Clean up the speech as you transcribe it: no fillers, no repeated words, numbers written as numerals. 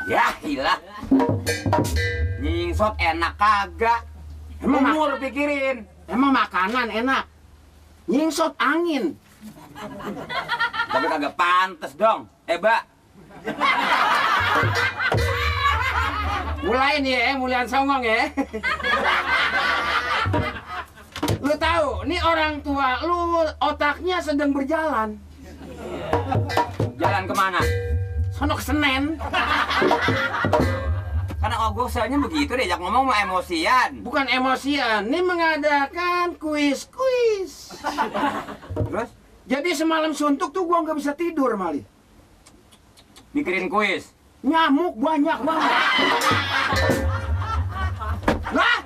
Ya gila. Nyingsot enak kagak. Emang Umur pikirin. Emang makanan enak. Nyingsot angin. Tapi kagak pantes dong. Mbak. Mulai nih mulian songong ya. Lu tahu, nih orang tua lu otaknya sedang berjalan. Jalan kemana? Sonok Senen. Karena gue soalnya begitu deh, jak ngomong mau emosian. Bukan emosian, nih mengadakan kuis-kuis. Terus Jadi semalam suntuk tuh gua nggak bisa tidur Mali. mikirin kuis. Nyamuk banyak banget. Lah,